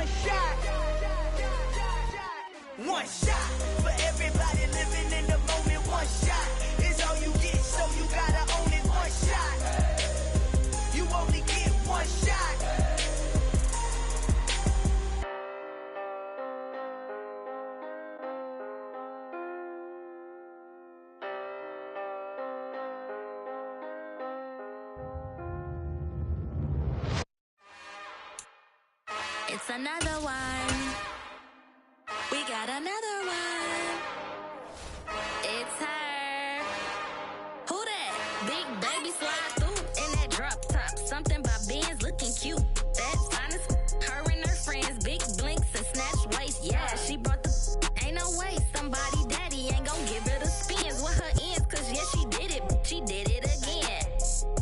one shot. One shot for everybody living in the moment. One shot is all you get, so you gotta own it. One shot. You only get one shot. It's another one. We got another one. It's her. Who that? Big baby slide through in that drop top. Something about Benz looking cute. That's honest. Her and her friends, big blinks and snatch waist. Yeah, she brought the. Ain't no way somebody daddy ain't gon' give her the spins with her ends. Cause yeah, she did it. She did it again.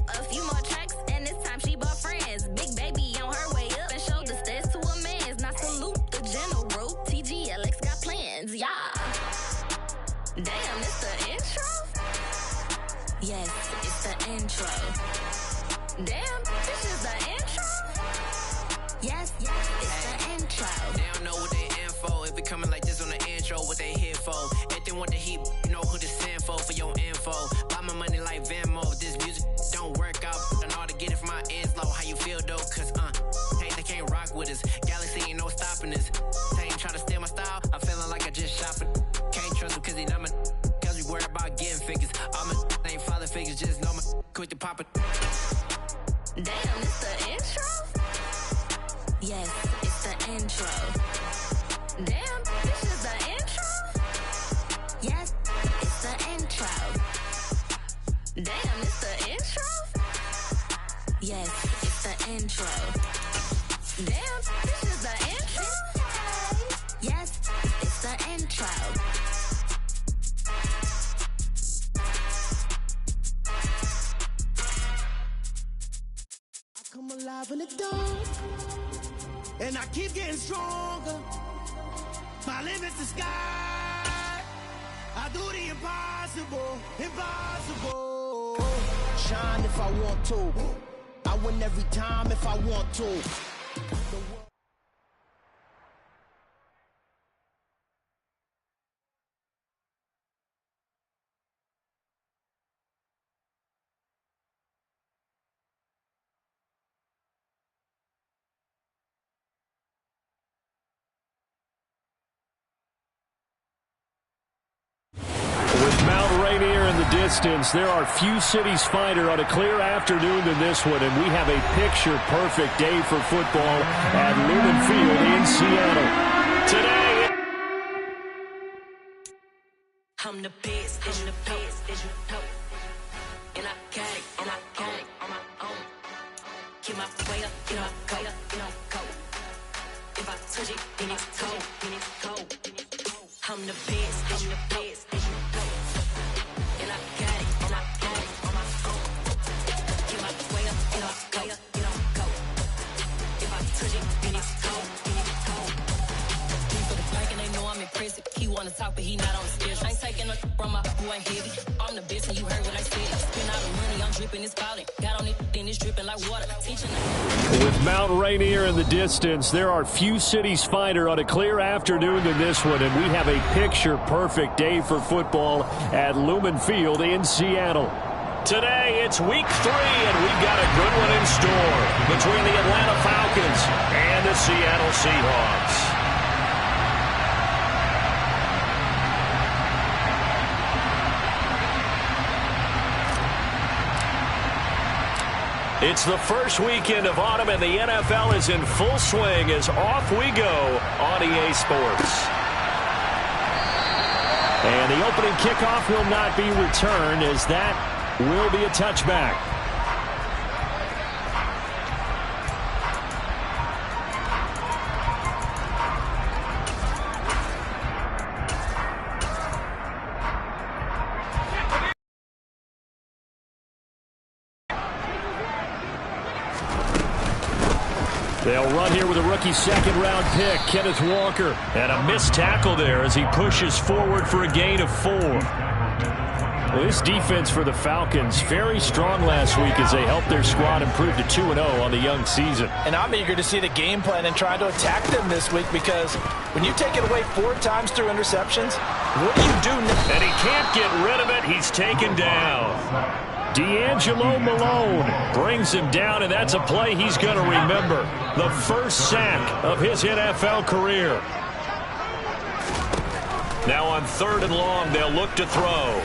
A few more tracks and this time she bought friends. Big baby on her way up and showed the stairs to a man's. Now salute the general. TGLX got plans, yeah. Damn, it's the intro? Yes, it's the intro. Damn, this is the intro? Yes, it's the intro. They don't know what they info. If it coming like this on the intro, what they here for? If they want the heat, you know who to send for your info. Buy my money like Venmo. This music don't work out. I know how to get it from my ends low. How you feel though? Cause they can't rock with us. Galaxy ain't no stopping us. They ain't try to steal my style. I'm feeling like I just shop it. Can't trust him cause he not my. Cause we worried about getting figures. All my ain't father figures. Just know my quick to pop it. Damn, it's the intro? Yes, it's the intro. Damn, this is the intro? Yes, it's the intro. Damn, it's the intro? Yes, it's the intro. Damn, this is the intro? Yes, it's the intro. I come alive in the dark, and I keep getting stronger. My limit's the sky. I do the impossible, impossible. Shine if I want to. I win every time if I want to. Distance. There are few cities finer on a clear afternoon than this one, and we have a picture-perfect day for football at Lumen Field in Seattle. Today, I'm the best, I'm the best, as you know. And I got it, and I got it on my own. Get my way up, get my go, go. If I touch it, then it's cold, then it's cold. I'm the best, I'm the best, as you know. And I got it, and I got it on my own. Get my way up, get my go, go. If I touch it, then it's cold, then it's cold. He for the bank and they know I'm impressive. He wanna talk, but he not on the schedule. I ain't taking no from my who ain't heavy. I'm the best and you heard what I said. Spend all the money, I'm dripping, it's falling. Got on it, then it's dripping like water. Teaching with Mount Rainier in the distance, there are few cities finer on a clear afternoon than this one, and we have a picture-perfect day for football at Lumen Field in Seattle. Today, it's week 3, and we've got a good one in store between the Atlanta Falcons and the Seattle Seahawks. It's the first weekend of autumn, and the NFL is in full swing as off we go on EA Sports. And the opening kickoff will not be returned, as that will be a touchback. They'll run here with a rookie second-round pick, Kenneth Walker. And a missed tackle there as he pushes forward for a gain of 4. Well, this defense for the Falcons, very strong last week as they helped their squad improve to 2-0 on the young season. And I'm eager to see the game plan and try to attack them this week, because when you take it away 4 times through interceptions, what do you do now? And he can't get rid of it. He's taken down. D'Angelo Malone brings him down, and that's a play he's going to remember. The first sack of his NFL career. Now on 3rd and long, they'll look to throw.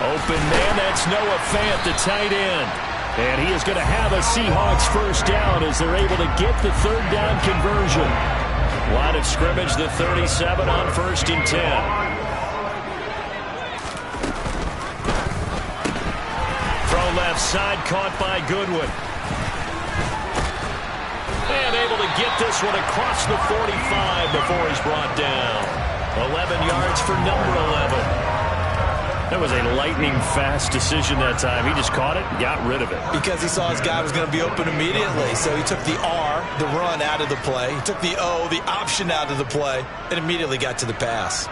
Open man, that's Noah Fant, the tight end. And he is going to have a Seahawks first down as they're able to get the 3rd down conversion. Line of scrimmage, the 37 on 1st and 10. Throw left side, caught by Goodwin. And able to get this one across the 45 before he's brought down. 11 yards for number 11. That was a lightning-fast decision that time. He just caught it and got rid of it. Because he saw his guy was going to be open immediately. So he took the R, the run, out of the play. He took the O, the option, out of the play, and immediately got to the pass.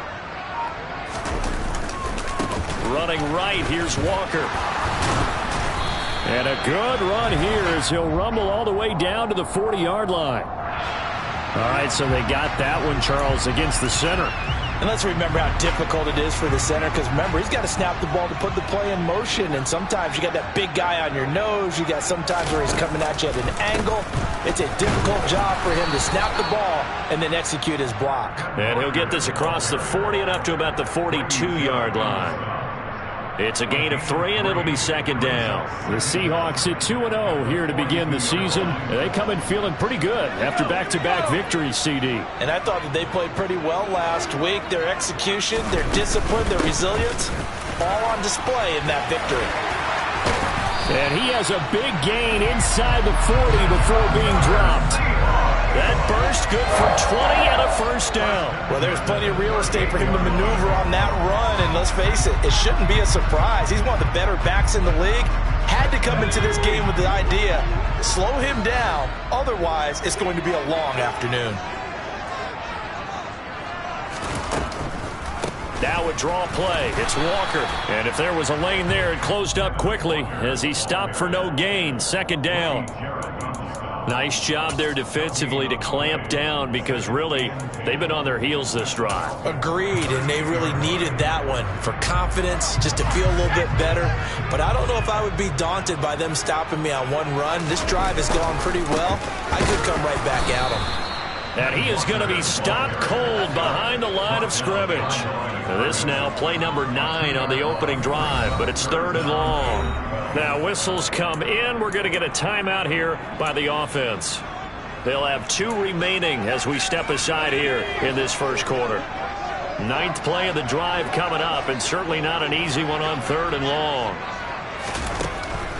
Running right, here's Walker. And a good run here as he'll rumble all the way down to the 40-yard line. All right, so they got that one, Charles, against the center. And let's remember how difficult it is for the center, because remember, he's got to snap the ball to put the play in motion, and sometimes you got that big guy on your nose. You got sometimes where he's coming at you at an angle. It's a difficult job for him to snap the ball and then execute his block. And he'll get this across the 40 and up to about the 42-yard line. It's a gain of 3, and it'll be 2nd down. The Seahawks at 2-0 here to begin the season. They come in feeling pretty good after back-to-back victories, CD. And I thought that they played pretty well last week. Their execution, their discipline, their resilience, all on display in that victory. And he has a big gain inside the 40 before being dropped. That burst good for 20 and a first down. Well, there's plenty of real estate for him to maneuver on that run, and let's face it, it shouldn't be a surprise. He's one of the better backs in the league. Had to come into this game with the idea, slow him down, otherwise it's going to be a long afternoon. Now a draw play. It's Walker. And if there was a lane there, it closed up quickly as he stopped for no gain. 2nd down. Nice job there defensively to clamp down, because really they've been on their heels this drive. Agreed, and they really needed that one for confidence, just to feel a little bit better. But I don't know if I would be daunted by them stopping me on one run. This drive has gone pretty well. I could come right back at them. And he is going to be stopped cold behind the line of scrimmage. This now play number 9 on the opening drive, but it's 3rd and long. Now whistles come in. We're going to get a timeout here by the offense. They'll have 2 remaining as we step aside here in this first quarter. 9th play of the drive coming up, and certainly not an easy one on 3rd and long.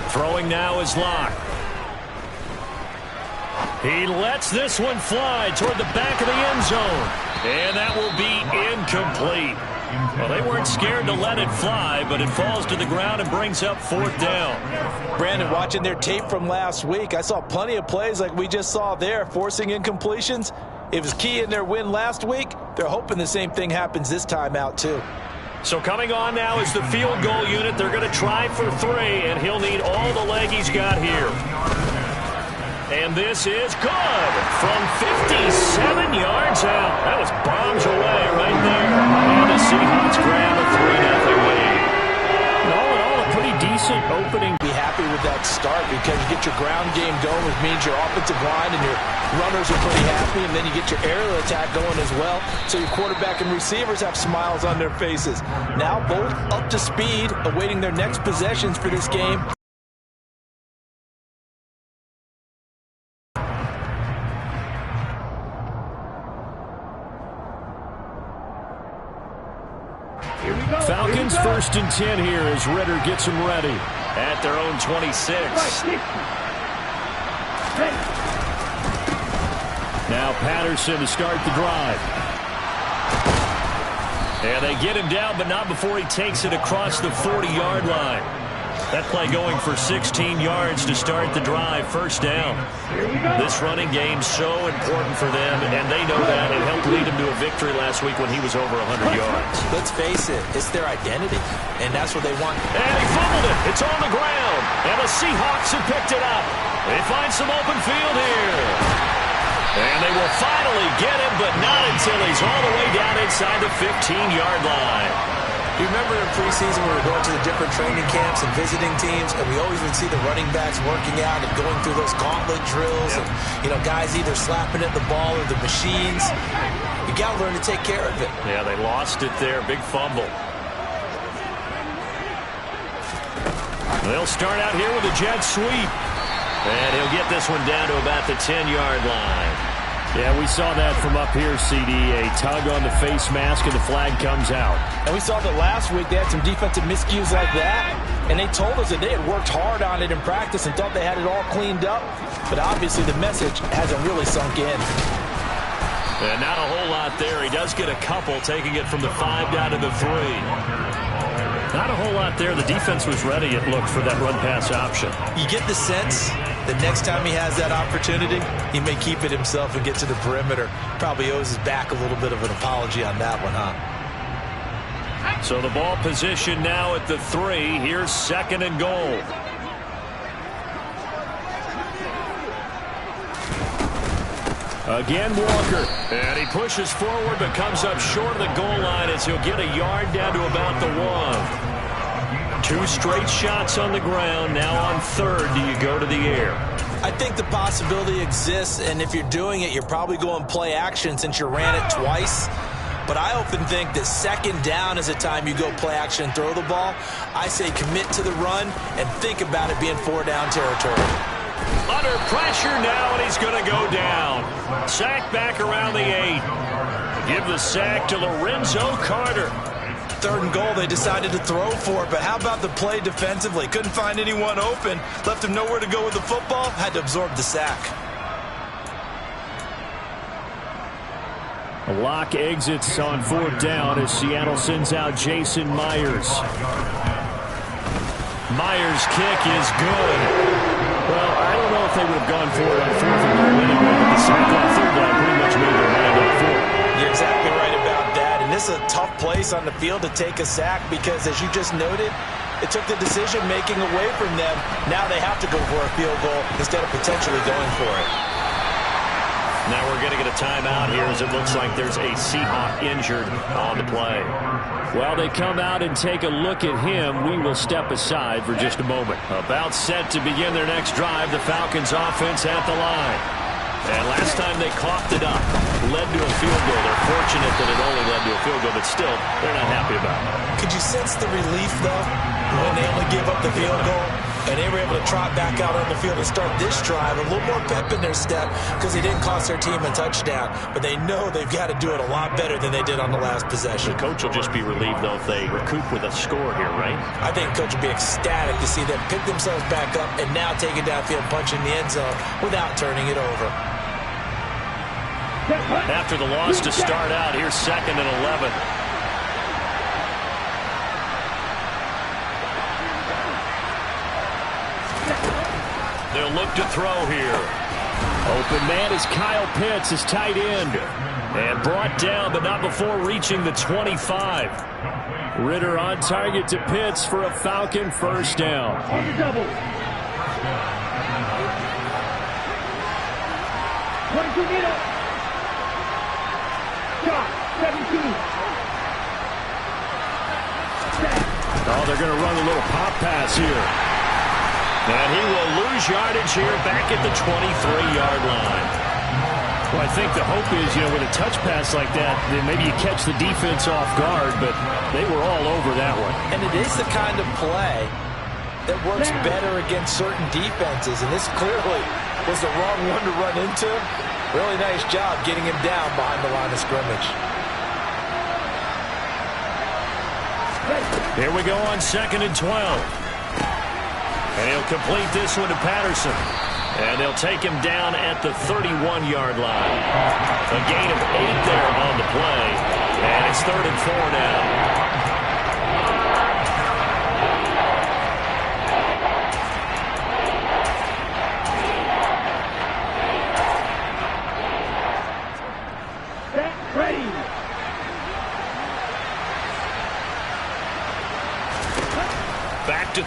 Throwing now is Locke. He lets this one fly toward the back of the end zone. And that will be incomplete. Well, they weren't scared to let it fly, but it falls to the ground and brings up 4th down. Brandon, watching their tape from last week, I saw plenty of plays like we just saw there, forcing incompletions. It was key in their win last week. They're hoping the same thing happens this time out, too. So coming on now is the field goal unit. They're going to try for 3, and he'll need all the leg he's got here. And this is good from 57 yards out. That was bombs away right there. And the Seahawks grab a 3-0 lead. And all in all, a pretty decent opening. Be happy with that start, because you get your ground game going, which means your offensive line and your runners are pretty happy, and then you get your aerial attack going as well. So your quarterback and receivers have smiles on their faces. Now both up to speed, awaiting their next possessions for this game. Falcons 1st and 10 here as Ritter gets them ready at their own 26. Now Patterson to start the drive. And they get him down, but not before he takes it across the 40-yard line. That play going for 16 yards to start the drive. First down. This running game's so important for them, and they know that. It helped lead him to a victory last week when he was over 100 yards. Let's face it, it's their identity, and that's what they want. And he fumbled it. It's on the ground, and the Seahawks have picked it up. They find some open field here. And they will finally get him, but not until he's all the way down inside the 15-yard line. You remember in preseason we were going to the different training camps and visiting teams, and we always would see the running backs working out and going through those gauntlet drills, and guys either slapping at the ball or the machines. You got to learn to take care of it. Yeah, they lost it there. Big fumble. They'll start out here with a jet sweep. And he'll get this one down to about the 10-yard line. Yeah, we saw that from up here, CD. A tug on the face mask, and the flag comes out. And we saw that last week. They had some defensive miscues like that. And they told us that they had worked hard on it in practice and thought they had it all cleaned up. But obviously the message hasn't really sunk in. And not a whole lot there. He does get a couple, taking it from the 5 down to the 3. Not a whole lot there. The defense was ready, it looked, for that run-pass option. You get the sense that next time he has that opportunity, he may keep it himself and get to the perimeter. Probably owes his back a little bit of an apology on that one, huh? So the ball position now at the 3. Here's 2nd and goal. Again, Walker. And he pushes forward but comes up short of the goal line as he'll get a yard down to about the 1. 2 straight shots on the ground. Now on 3rd, do you go to the air? I think the possibility exists, and if you're doing it, you're probably going play action since you ran it twice. But I often think that 2nd down is the time you go play action and throw the ball. I say commit to the run and think about it being 4-down territory. Under pressure now, and he's going to go down. Sack back around the 8. Give the sack to Lorenzo Carter. 3rd and goal, they decided to throw for it, but how about the play defensively? Couldn't find anyone open, left him nowhere to go with the football, had to absorb the sack. A lock exits on 4th down as Seattle sends out Jason Myers. Myers' kick is good. Well, I don't know if they would have gone for it on 4th and goal anyway, but the sack on 3rd down pretty much made their mind up for it. You're exactly right about that, and this is a tough place on the field to take a sack because, as you just noted, it took the decision-making away from them. Now they have to go for a field goal instead of potentially going for it. Now we're going to get a timeout here as it looks like there's a Seahawk injured on the play. While they come out and take a look at him, we will step aside for just a moment. About set to begin their next drive, the Falcons offense at the line. And last time they coughed it up, led to a field goal. They're fortunate that it only led to a field goal, but still, they're not happy about it. Could you sense the relief, though, when they only gave up the field goal? And they were able to trot back out on the field and start this drive. A little more pep in their step because they didn't cost their team a touchdown. But they know they've got to do it a lot better than they did on the last possession. The coach will just be relieved, though, if they recoup with a score here, right? I think the coach will be ecstatic to see them pick themselves back up and now take it downfield, punch in the end zone without turning it over. After the loss to start out, here's 2nd and 11. They'll look to throw here. Open man is Kyle Pitts, his tight end. And brought down, but not before reaching the 25. Ritter on target to Pitts for a Falcon first down. Double. 22 meter. Shot. 17. Oh, they're going to run a little pop pass here. And he will lose yardage here back at the 23-yard line. Well, I think the hope is, with a touch pass like that, then maybe you catch the defense off guard, but they were all over that one. And it is the kind of play that works better against certain defenses, and this clearly was the wrong one to run into. Really nice job getting him down behind the line of scrimmage. Here we go on 2nd and 12. And he'll complete this one to Patterson. And they'll take him down at the 31-yard line. A gain of 8 there on the play. And it's 3rd and 4 now.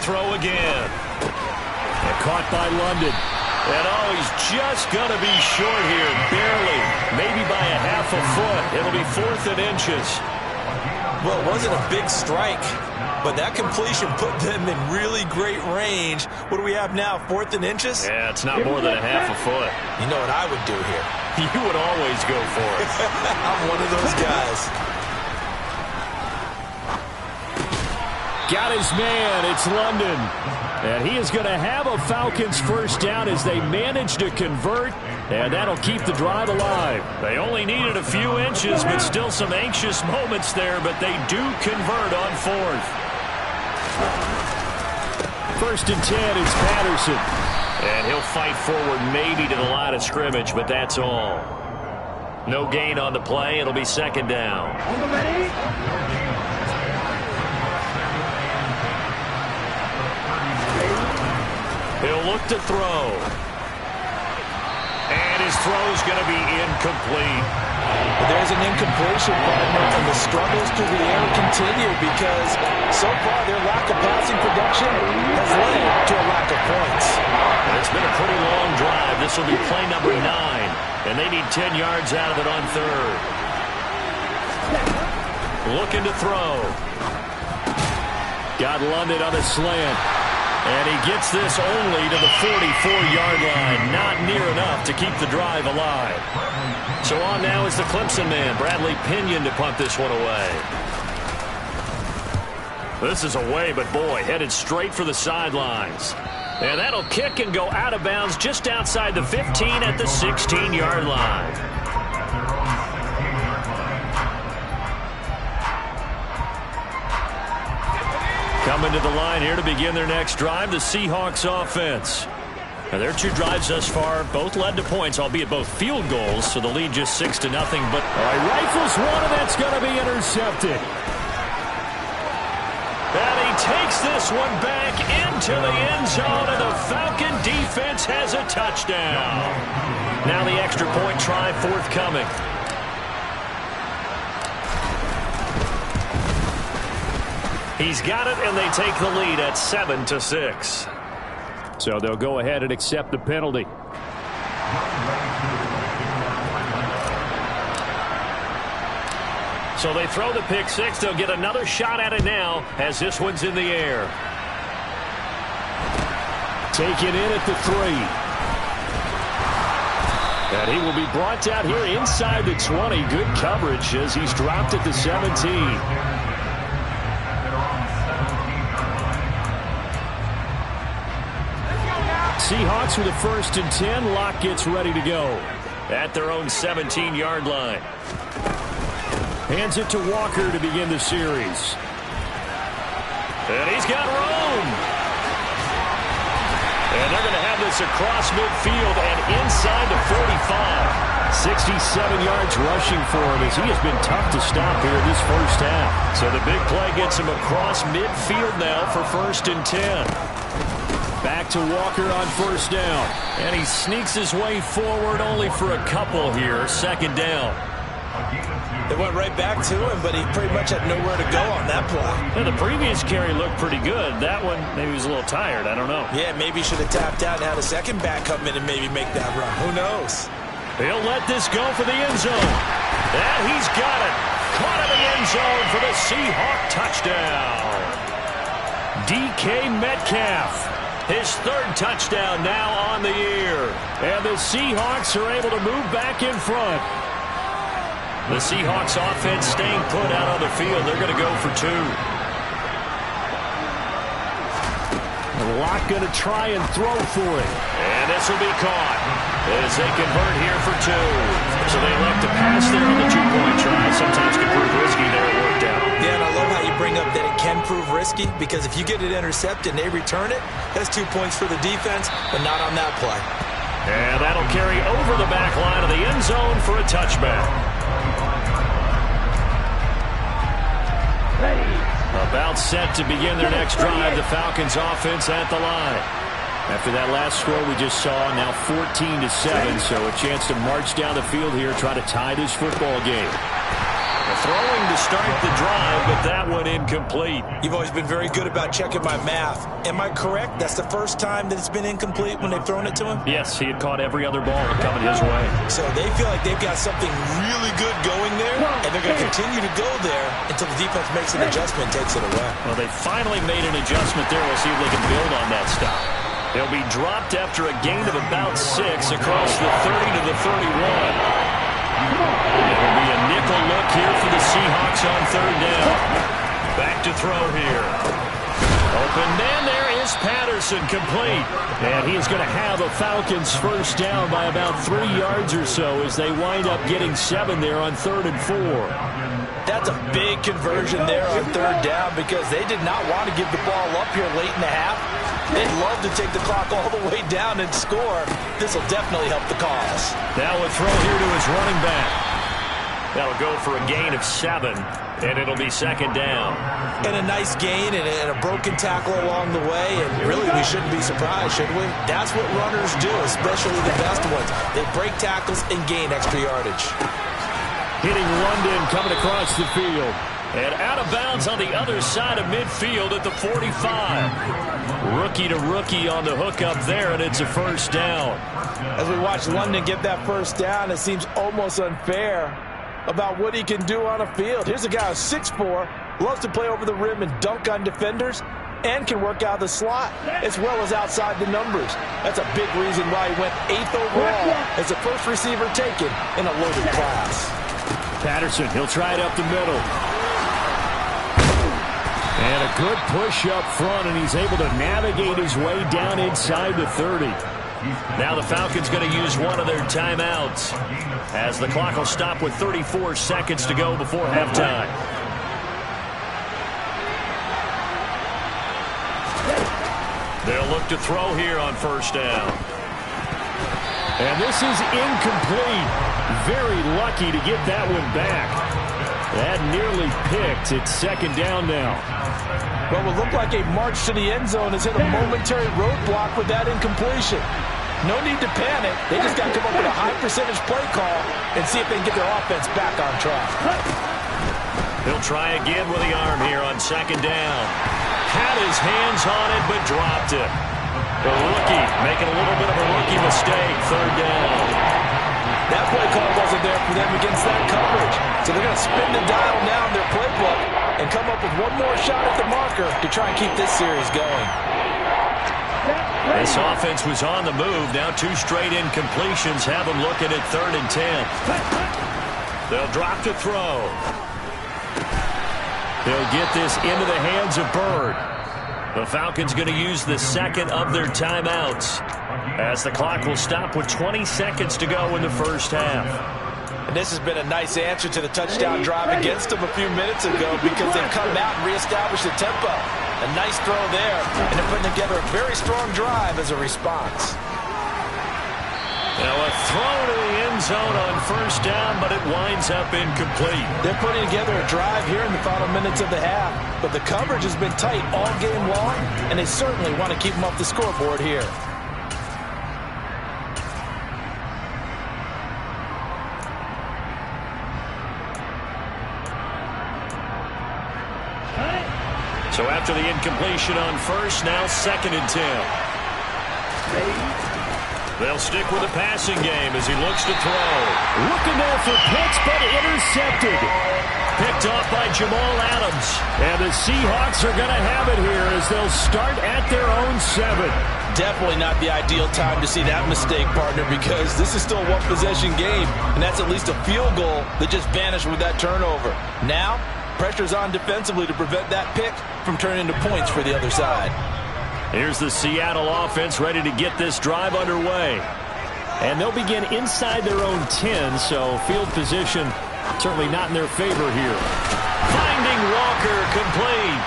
throw again. And caught by London. And he's just going to be short here, barely, maybe by a half a foot. It'll be 4th and inches. Well, it wasn't a big strike, but that completion put them in really great range. What do we have now, 4th and inches? Yeah, it's not more than a half a foot. You know what I would do here? You would always go for it. I'm one of those guys. Got his man. It's London. And he is going to have a Falcons first down as they manage to convert. And that'll keep the drive alive. They only needed a few inches, but still some anxious moments there. But they do convert on 4th. 1st and 10 is Patterson. And he'll fight forward maybe to the line of scrimmage, but that's all. No gain on the play. It'll be 2nd down. He'll look to throw. And his throw's going to be incomplete. There's an incompletion, partner, and the struggles through the air continue because so far their lack of passing production has led to a lack of points. And it's been a pretty long drive. This will be play number 9, and they need 10 yards out of it on 3rd. Looking to throw. Got London on a slant. And he gets this only to the 44-yard line. Not near enough to keep the drive alive. So on now is the Clemson man, Bradley Pinion, to punt this one away. This is away, but boy, headed straight for the sidelines. And that'll kick and go out of bounds just outside the 15 at the 16-yard line. Coming to the line here to begin their next drive, the Seahawks offense. Now, their 2 drives thus far both led to points, albeit both field goals, so the lead just 6-0. But rifles one, and that's going to be intercepted. And he takes this one back into the end zone, and the Falcon defense has a touchdown. Now the extra point try forthcoming. He's got it, and they take the lead at 7-6. So they'll go ahead and accept the penalty. So they throw the pick 6. They'll get another shot at it now as this one's in the air. Taken in at the 3. And he will be brought down here inside the 20. Good coverage as he's dropped at the 17. Seahawks with a 1st and 10. Locke gets ready to go at their own 17-yard line. Hands it to Walker to begin the series. And he's got room. And they're going to have this across midfield and inside the 45. 67 yards rushing for him as he has been tough to stop here this first half. So the big play gets him across midfield now for 1st and 10. Back to Walker on 1st down. And he sneaks his way forward only for a couple here. 2nd down. They went right back to him, but he pretty much had nowhere to go on that play. Yeah, the previous carry looked pretty good. That one, maybe he was a little tired. I don't know. Yeah, maybe he should have tapped out and had a second back come in and maybe make that run. Who knows? He'll let this go for the end zone. And he's got it. Caught in the end zone for the Seahawk touchdown. DK Metcalf. His 3rd touchdown now on the year. And the Seahawks are able to move back in front. The Seahawks offense staying put out on the field. They're going to go for 2. Locke going to try and throw for it. And this will be caught as they convert here for 2. So they elect to pass there on the 2-point try. Sometimes can prove risky there. It worked out. Yeah, and I love how you bring up that it can prove risky because if you get it intercepted and they return it, that's 2 points for the defense, but not on that play. And that'll carry over the back line of the end zone for a touchback. About set to begin their next drive, the Falcons offense at the line. After that last score we just saw, now 14-7, so a chance to march down the field here, try to tie this football game. Throwing to start the drive, but that one incomplete. You've always been very good about checking my math. Am I correct? That's the first time that it's been incomplete when they've thrown it to him? Yes, he had caught every other ball coming his way. So they feel like they've got something really good going there, and they're going to continue to go there until the defense makes an adjustment and takes it away. Well, they finally made an adjustment there. We'll see if they can build on that stop. They'll be dropped after a gain of about 6 across the 30 to the 31. It'll be a nickel look here for the Seahawks on 3rd down. Back to throw here. Open man, there is Patterson, complete. And he's going to have a Falcons first down by about 3 yards or so as they wind up getting 7 there on 3rd and 4. That's a big conversion there on 3rd down because they did not want to give the ball up here late in the half. They'd love to take the clock all the way down and score. This will definitely help the cause. Now a throw here to his running back. That'll go for a gain of 7, and it'll be 2nd down. And a nice gain and a broken tackle along the way, and really we shouldn't be surprised, should we? That's what runners do, especially the best ones. They break tackles and gain extra yardage. Hitting London coming across the field. And out of bounds on the other side of midfield at the 45. Rookie to rookie on the hook up there, and it's a first down. As we watch London get that first down, it seems almost unfair about what he can do on a field. Here's a guy who's 6'4", loves to play over the rim and dunk on defenders, and can work out the slot as well as outside the numbers. That's a big reason why he went 8th overall as the first receiver taken in a loaded class. Patterson, he'll try it up the middle. And a good push up front, and he's able to navigate his way down inside the 30. Now the Falcons going to use one of their timeouts as the clock will stop with 34 seconds to go before halftime. They'll look to throw here on first down. And this is incomplete. Very lucky to get that one back. That nearly picked. It's 2nd down now. What will look like a march to the end zone has hit a momentary roadblock with that incompletion. No need to panic. They just got to come up with a high percentage play call and see if they can get their offense back on track. He'll try again with the arm here on 2nd down. Had his hands on it, but dropped it. The rookie making a little bit of a rookie mistake. 3rd down. That play call wasn't there for them against that coverage. So they're going to spin the dial now in their playbook and come up with one more shot at the marker to try and keep this series going. This offense was on the move. Now 2 straight incompletions have them looking at 3rd and 10. They'll drop to throw. They'll get this into the hands of Bird. The Falcons going to use the 2nd of their timeouts as the clock will stop with 20 seconds to go in the first half. And this has been a nice answer to the touchdown drive against them a few minutes ago because they've come out and reestablished the tempo. A nice throw there, and they're putting together a very strong drive as a response. Now a throw to the end zone on first down, but it winds up incomplete. They're putting together a drive here in the final minutes of the half, but the coverage has been tight all game long, and they certainly want to keep them off the scoreboard here. So after the incompletion on first, now 2nd and 10. They'll stick with the passing game as he looks to throw. Looking there for Pitts, but intercepted. Picked off by Jamal Adams. And the Seahawks are going to have it here as they'll start at their own 7. Definitely not the ideal time to see that mistake, partner, because this is still a one-possession game, and that's at least a field goal that just vanished with that turnover. Now, pressure's on defensively to prevent that pick from turning into points for the other side. Here's the Seattle offense ready to get this drive underway. And they'll begin inside their own 10, so field position certainly not in their favor here. Finding Walker, complete.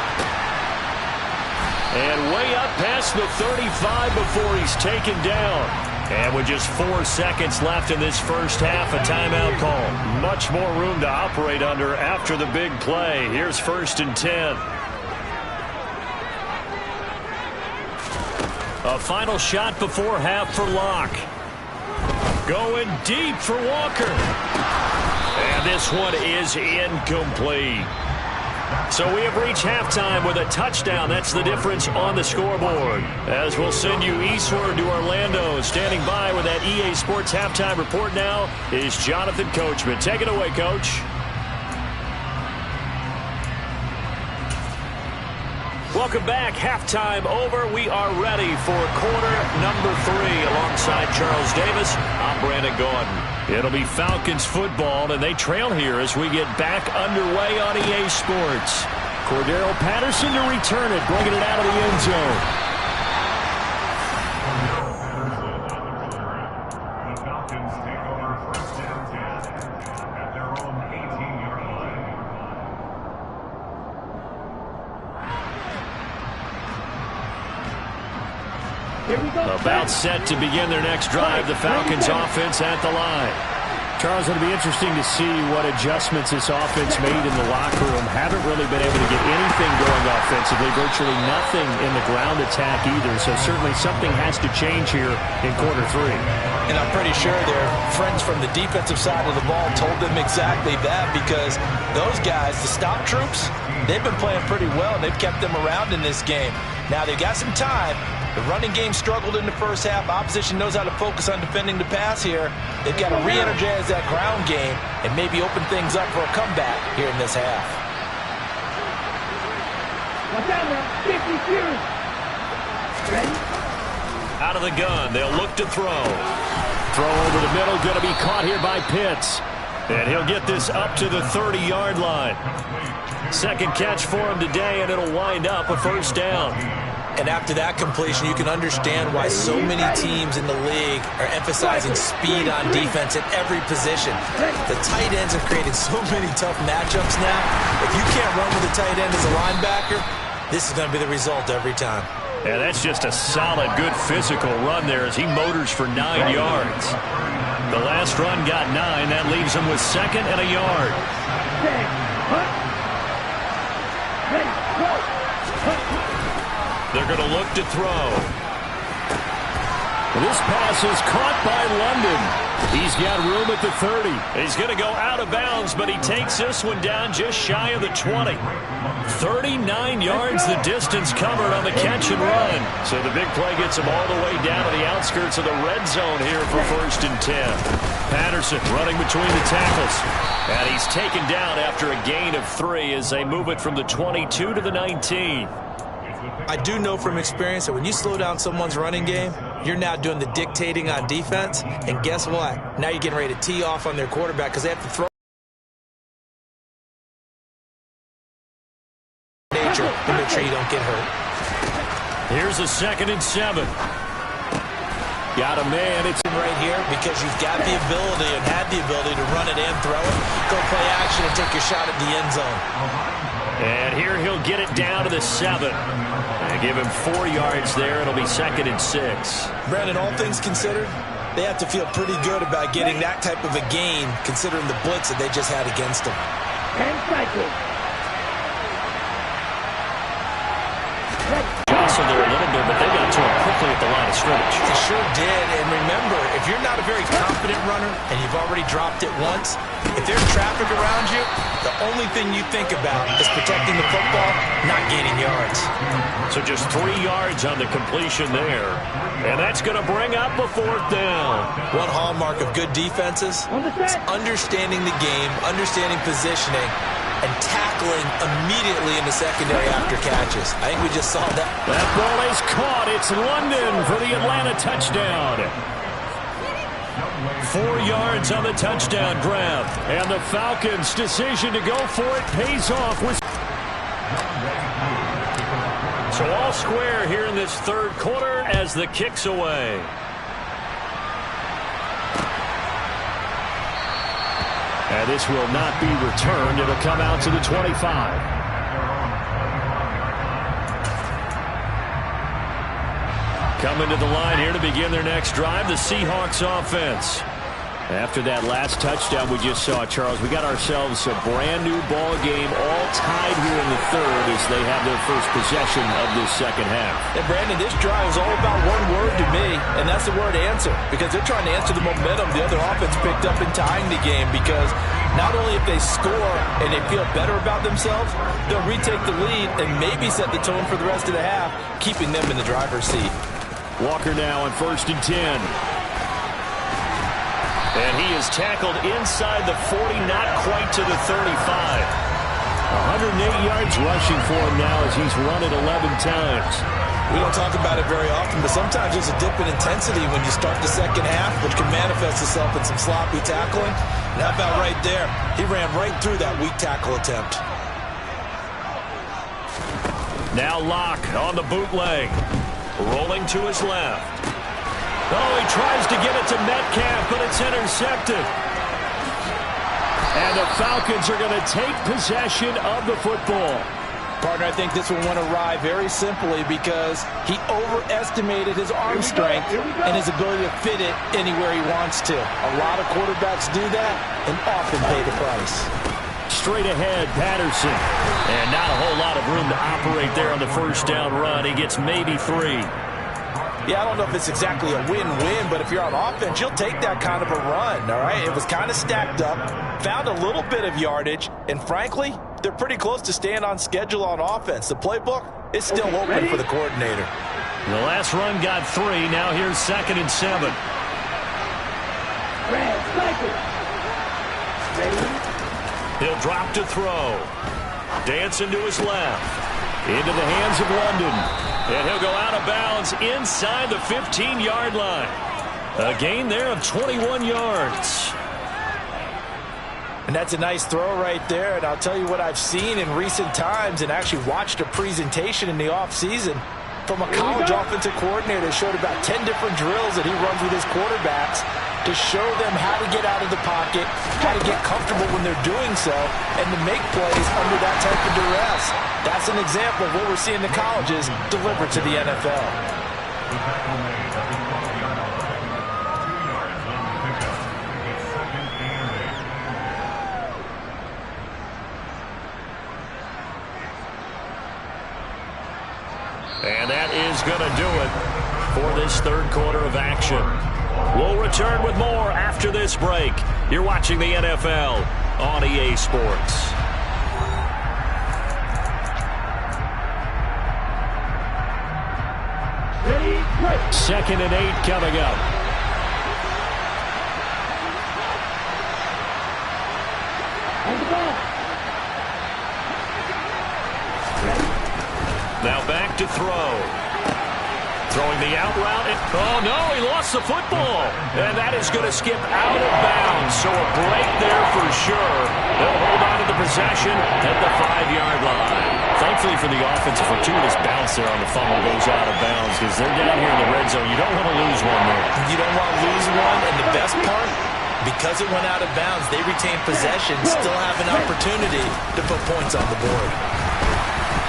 And way up past the 35 before he's taken down. And with just 4 seconds left in this first half, a timeout call. Much more room to operate under after the big play. Here's 1st and 10. A final shot before half for Locke. Going deep for Walker. And this one is incomplete. So we have reached halftime with a touchdown. That's the difference on the scoreboard. As we'll send you eastward to Orlando. Standing by with that EA Sports halftime report now is Jonathan Coachman. Take it away, Coach. Welcome back. Halftime over. We are ready for quarter number 3 alongside Charles Davis. I'm Brandon Gordon. It'll be Falcons football, and they trail here as we get back underway on EA Sports. Cordero Patterson to return it, bringing it out of the end zone. The Falcons take over first down 10 at their own 18-yard line. About set to begin their next drive. The Falcons offense at the line. Charles, it'll be interesting to see what adjustments this offense made in the locker room. Haven't really been able to get anything going offensively. Virtually nothing in the ground attack either. So certainly something has to change here in quarter 3. And I'm pretty sure their friends from the defensive side of the ball told them exactly that, because those guys, the stop troops, they've been playing pretty well. They've kept them around in this game. Now they've got some time. The running game struggled in the first half. Opposition knows how to focus on defending the pass here. They've got to re-energize that ground game and maybe open things up for a comeback here in this half. Watch out now. 50 series. Ready? Out of the gun. They'll look to throw. Throw over the middle. Going to be caught here by Pitts. And he'll get this up to the 30-yard line. Second catch for him today, and it'll wind up a first down. And after that completion, you can understand why so many teams in the league are emphasizing speed on defense at every position. The tight ends have created so many tough matchups now. If you can't run with a tight end as a linebacker, this is going to be the result every time. Yeah, that's just a solid, good physical run there as he motors for 9 yards. The last run got 9. That leaves him with second and a yard. They're going to look to throw. This pass is caught by London. He's got room at the 30. He's going to go out of bounds, but he takes this one down just shy of the 20. 39 yards the distance covered on the catch and run. So the big play gets him all the way down to the outskirts of the red zone here for first and 10. Patterson running between the tackles. And he's taken down after a gain of 3 as they move it from the 22 to the 19. I do know from experience that when you slow down someone's running game, you're now doing the dictating on defense. And guess what? Now you're getting ready to tee off on their quarterback because they have to throw. Nature to make sure you don't get hurt. Here's a 2nd and 7. Got a man. It's right here because you've got the ability and had the ability to run it and throw it. Go play action and take your shot at the end zone. And here he'll get it down to the 7. And give him 4 yards there. It'll be 2nd and 6. Brandon, all things considered, they have to feel pretty good about getting that type of a gain considering the blitz that they just had against them. And cycle. Jostled there a little bit, but they got to him quickly at the line of scrimmage. They sure did. And remember, if you're not a very confident runner and you've already dropped it once, if there's traffic around you, the only thing you think about is protecting the football, not gaining yards. So just 3 yards on the completion there. And that's going to bring up a 4th down. One hallmark of good defenses is understanding the game, understanding positioning, and tackling immediately in the secondary after catches. I think we just saw that. That ball is caught. It's London for the Atlanta touchdown. 4 yards on the touchdown grab. And the Falcons' decision to go for it pays off. So all square here in this 3rd quarter as the kick's away. And this will not be returned. It'll come out to the 25. Coming to the line here to begin their next drive, the Seahawks offense. After that last touchdown we just saw, Charles, we got ourselves a brand new ball game, all tied here in the third as they have their first possession of this second half. And Brandon, this drive is all about one word to me, and that's the word answer, because they're trying to answer the momentum the other offense picked up in tying the game, because not only if they score and they feel better about themselves, they'll retake the lead and maybe set the tone for the rest of the half, keeping them in the driver's seat. Walker now on 1st and 10. And he is tackled inside the 40, not quite to the 35. 108 yards rushing for him now as he's run it 11 times. We don't talk about it very often, but sometimes there's a dip in intensity when you start the second half, which can manifest itself in some sloppy tackling. And how about right there? He ran right through that weak tackle attempt. Now Locke on the bootleg. Rolling to his left. Oh, he tries to get it to Metcalf, but it's intercepted. And the Falcons are going to take possession of the football. Partner, I think this one went awry very simply because he overestimated his arm strength and his ability to fit it anywhere he wants to. A lot of quarterbacks do that and often pay the price. Straight ahead, Patterson. And not a whole lot of room to operate there on the first down run. He gets maybe 3. Yeah, I don't know if it's exactly a win-win, but if you're on offense, you'll take that kind of a run, all right? It was kind of stacked up, found a little bit of yardage, and frankly, they're pretty close to staying on schedule on offense. The playbook is still open for the coordinator. The last run got 3. Now here's 2nd and 7. He'll drop to throw. Dancing to his left. Into the hands of London. And he'll go out of bounds inside the 15-yard line. A gain there of 21 yards. And that's a nice throw right there. And I'll tell you what I've seen in recent times and actually watched a presentation in the offseason from a college offensive coordinator that showed about 10 different drills that he runs with his quarterbacks to show them how to get out of the pocket, how to get comfortable when they're doing so, and to make plays under that type of duress. That's an example of what we're seeing the colleges deliver to the NFL. And that is going to do it for this third quarter of action. We'll return with more after this break. You're watching the NFL on EA Sports. Ready, play. 2nd and 8 coming up. On the ball. Now back to throw. Throwing the out route. Oh, no, he lost the football. And that is going to skip out of bounds. So a break there for sure. They'll hold on to the possession at the 5-yard line. Thankfully for the offense, a fortuitous bounce there on the fumble goes out of bounds because they're down here in the red zone. You don't want to lose one there. You don't want to lose one, and the best part, because it went out of bounds, they retain possession, still have an opportunity to put points on the board.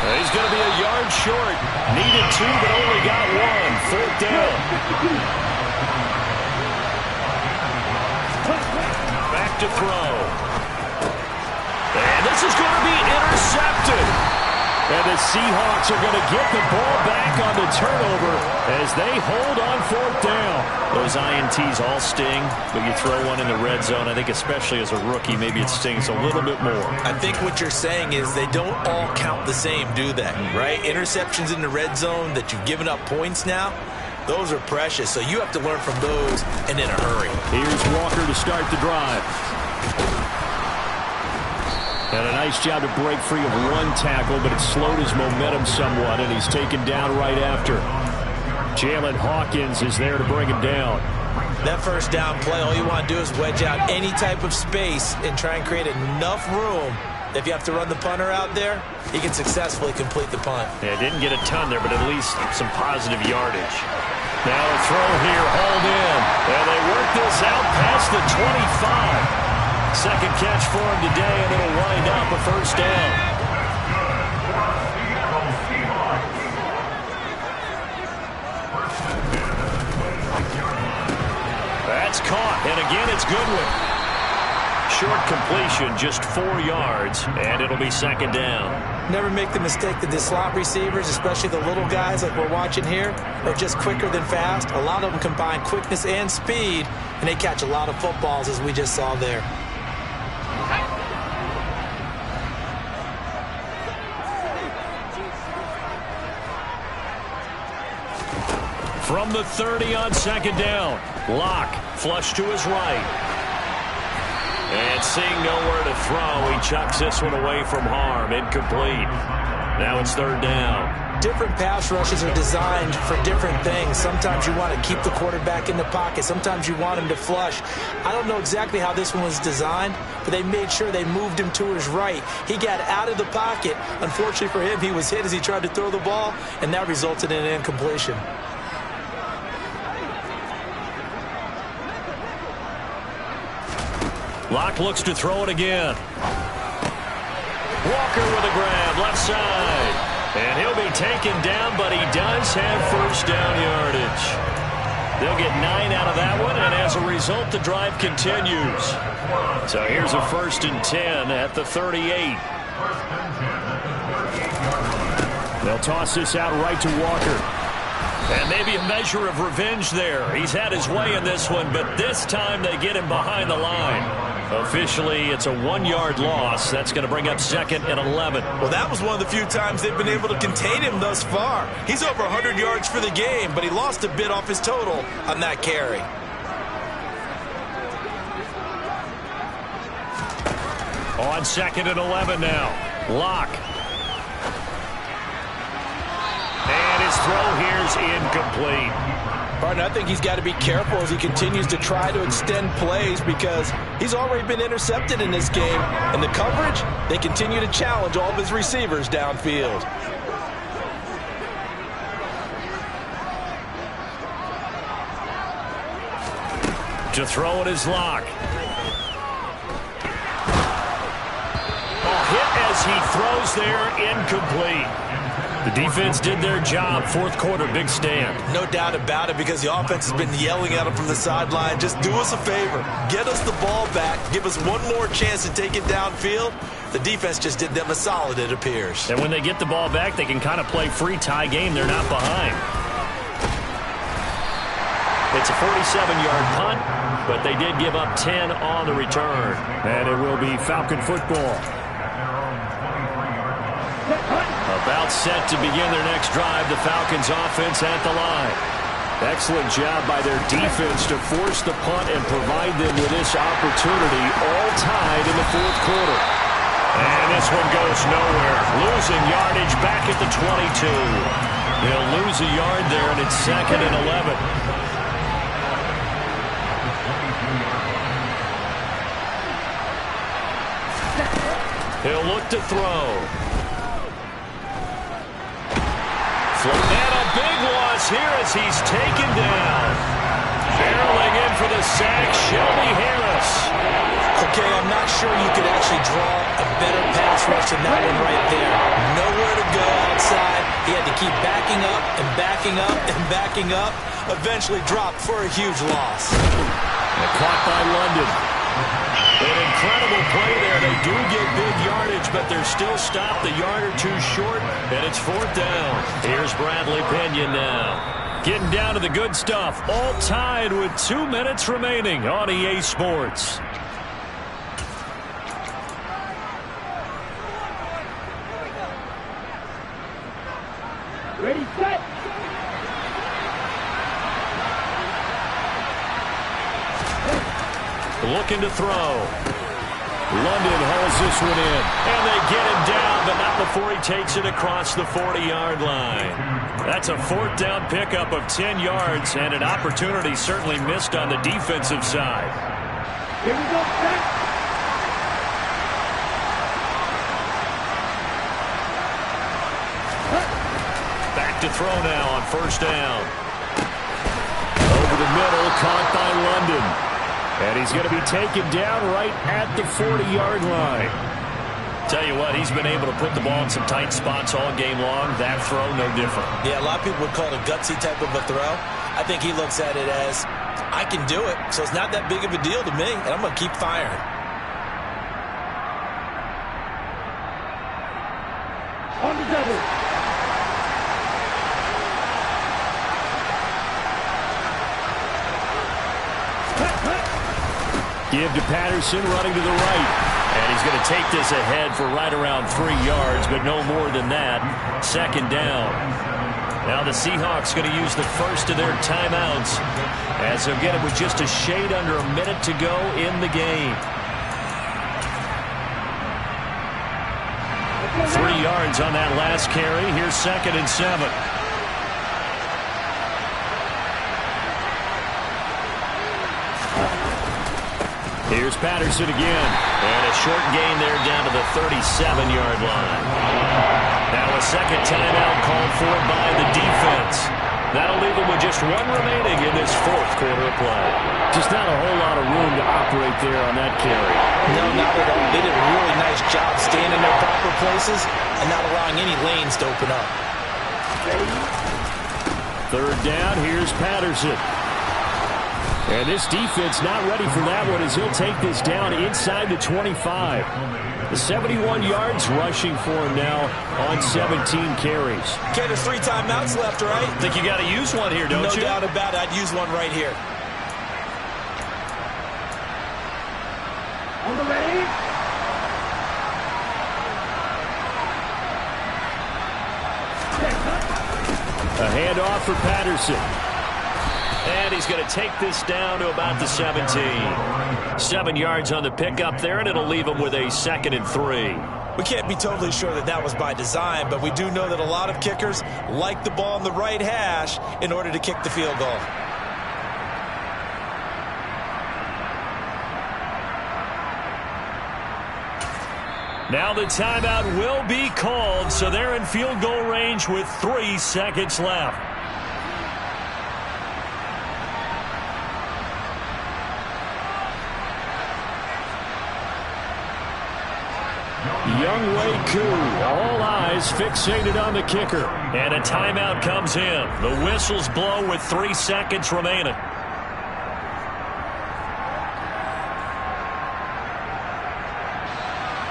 He's going to be a yard short. Needed 2, but only got 1. 4th down. Back to throw. And this is going to be intercepted. And the Seahawks are going to get the ball back on the turnover as they hold on 4th down. Those INTs all sting, but you throw one in the red zone. I think especially as a rookie, maybe it stings a little bit more. I think what you're saying is they don't all count the same, do they? Right? Interceptions in the red zone that you've given up points now, those are precious. So you have to learn from those and in a hurry. Here's Walker to start the drive. And a nice job to break free of one tackle, but it slowed his momentum somewhat, and he's taken down right after. Jalen Hawkins is there to bring him down. That first down play, all you want to do is wedge out any type of space and try and create enough room. If you have to run the punter out there, he can successfully complete the punt. Yeah, didn't get a ton there, but at least some positive yardage. Now a throw here, hauled in. And they work this out past the 25. Second catch for him today, and it'll wind up a first down. That's caught, and again it's Goodwin. Short completion, just 4 yards, and it'll be second down. Never make the mistake that the slot receivers, especially the little guys like we're watching here, are just quicker than fast. A lot of them combine quickness and speed, and they catch a lot of footballs, as we just saw there. From the 30 on second down, Locke flush to his right. And seeing nowhere to throw, he chucks this one away from harm. Incomplete. Now it's third down. Different pass rushes are designed for different things. Sometimes you want to keep the quarterback in the pocket. Sometimes you want him to flush. I don't know exactly how this one was designed, but they made sure they moved him to his right. He got out of the pocket. Unfortunately for him, he was hit as he tried to throw the ball, and that resulted in an incompletion. Locke looks to throw it again. Walker with a grab, left side. And he'll be taken down, but he does have first down yardage. They'll get 9 out of that one, and as a result, the drive continues. So here's a 1st and 10 at the 38. They'll toss this out right to Walker. And maybe a measure of revenge there. He's had his way in this one, but this time they get him behind the line. Officially, it's a 1-yard loss. That's going to bring up 2nd and 11. Well, that was one of the few times they've been able to contain him thus far. He's over 100 yards for the game, but he lost a bit off his total on that carry. On 2nd and 11 now. Locke. And his throw here's incomplete. Partner, I think he's got to be careful as he continues to try to extend plays because he's already been intercepted in this game. And the coverage, they continue to challenge all of his receivers downfield. To throw it is Locke. Hit as he throws there, incomplete. The defense did their job. 4th quarter, big stand. No doubt about it, because the offense has been yelling at him from the sideline. Just do us a favor. Get us the ball back. Give us one more chance to take it downfield. The defense just did them a solid, it appears. And when they get the ball back, they can kind of play free tie game. They're not behind. It's a 47-yard punt, but they did give up 10 on the return. And it will be Falcon football. About set to begin their next drive, the Falcons offense at the line. Excellent job by their defense to force the punt and provide them with this opportunity, all tied in the 4th quarter. And this one goes nowhere. Losing yardage back at the 22. They'll lose a yard there, and it's 2nd and 11. He'll look to throw. And a big loss here as he's taken down. Barreling in for the sack, Shelby Harris. Okay, I'm not sure you could actually draw a better pass rush than that one right there. Nowhere to go outside. He had to keep backing up and backing up and backing up. Eventually dropped for a huge loss. And caught by London. An incredible play there. They do get big yardage, but they're still stopped a yard or two short, and it's 4th down. Here's Bradley Pinion now. Getting down to the good stuff. All tied with 2 minutes remaining on EA Sports. Ready, set. Looking to throw. London hauls this one in. And they get him down, but not before he takes it across the 40-yard line. That's a 4th down pickup of 10 yards, and an opportunity certainly missed on the defensive side. Here we go, set. Back to throw now on 1st down. Over the middle, caught by London. And he's going to be taken down right at the 40-yard line. Tell you what, he's been able to put the ball in some tight spots all game long. That throw, no different. Yeah, a lot of people would call it a gutsy type of a throw. I think he looks at it as I can do it, so it's not that big of a deal to me, and I'm going to keep firing. On the double. Give to Patterson, running to the right. And he's going to take this ahead for right around 3 yards, but no more than that. Second down. Now the Seahawks going to use the first of their timeouts, as they'll get it with just a shade under a minute to go in the game. 3 yards on that last carry. Here's 2nd and 7. Here's Patterson again. And a short gain there down to the 37-yard line. Now a second timeout called for by the defense. That'll leave them with just one remaining in this fourth quarter of play. Just not a whole lot of room to operate there on that carry. No, not at all. They did a really nice job staying in their proper places and not allowing any lanes to open up. Third down, here's Patterson. And this defense not ready for that one, as he'll take this down inside the 25. The 71 yards rushing for him now on 17 carries. Okay, there's 3 timeouts left, right? Think you got to use one here, don't you? No doubt about it. I'd use one right here. On the ready. A handoff for Patterson. And he's going to take this down to about the 17. 7 yards on the pickup there, and it'll leave him with a 2nd and 3. We can't be totally sure that that was by design, but we do know that a lot of kickers like the ball on the right hash in order to kick the field goal. Now the timeout will be called, so they're in field goal range with 3 seconds left. Young Wei Koo, all eyes fixated on the kicker. And a timeout comes in. The whistles blow with 3 seconds remaining.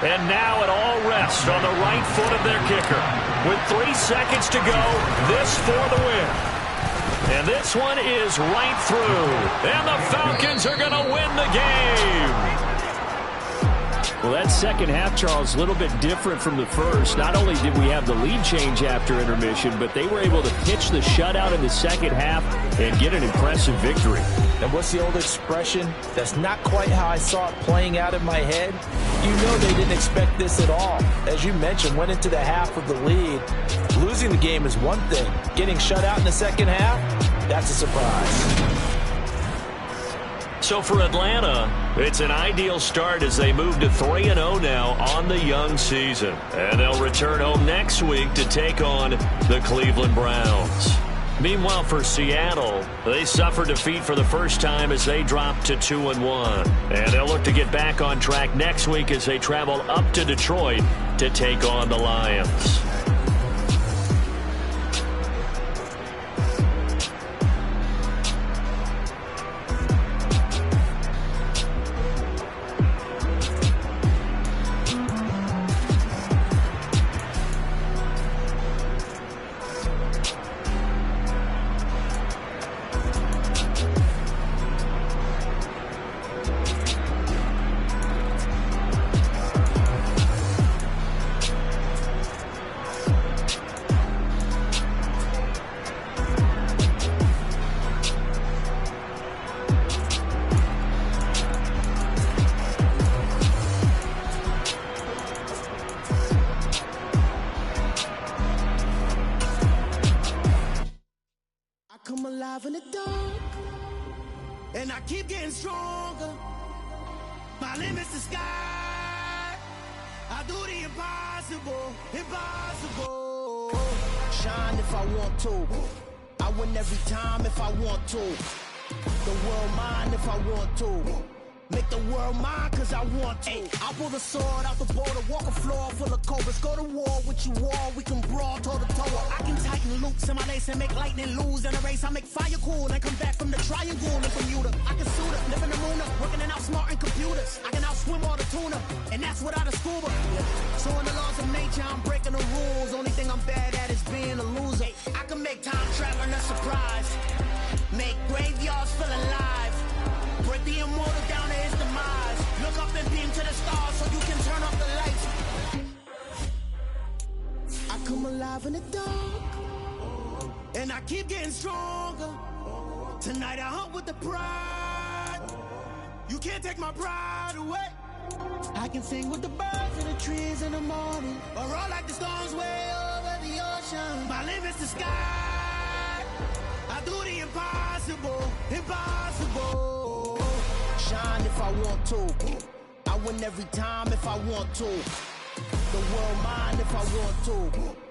And now it all rests on the right foot of their kicker. With 3 seconds to go, this for the win. And this one is right through. And the Falcons are going to win the game. Well, that second half, Charles, a little bit different from the first. Not only did we have the lead change after intermission, but they were able to pitch the shutout in the second half and get an impressive victory. And what's the old expression? That's not quite how I saw it playing out in my head. You know they didn't expect this at all. As you mentioned, went into the half with the lead. Losing the game is one thing. Getting shut out in the second half, that's a surprise. So for Atlanta, it's an ideal start as they move to 3-0 now on the young season. And they'll return home next week to take on the Cleveland Browns. Meanwhile, for Seattle, they suffered defeat for the first time as they dropped to 2-1. And they'll look to get back on track next week as they travel up to Detroit to take on the Lions. Come alive in the dark, and I keep getting stronger. My limit's the sky. I do the impossible, impossible. Shine if I want to. I win every time if I want to. The world mine if I want to. Make the world mine cause I want to. I pull the sword out the border, walk a floor full of cobras. Go to war with you all, we can brawl toe to toe. I can tighten loops in my lace and make lightning lose in a race. I make fire cool and come back from the triangle and from you to smart in computers. I can outswim all the tuna, and that's without a scuba. So in the laws of nature, I'm breaking the rules. Only thing I'm bad at is being a loser. I can make time traveling a surprise. Make graveyards feel alive. Break the immortal down to his demise. Look up and beam to the stars so you can turn off the lights. I come alive in the dark, and I keep getting stronger. Tonight I hunt with the pride. You can't take my pride away. I can sing with the birds and the trees in the morning, or roll like the storms way over the ocean. My limit's the sky. I do the impossible, impossible. Shine if I want to. I win every time if I want to. The world mine if I want to.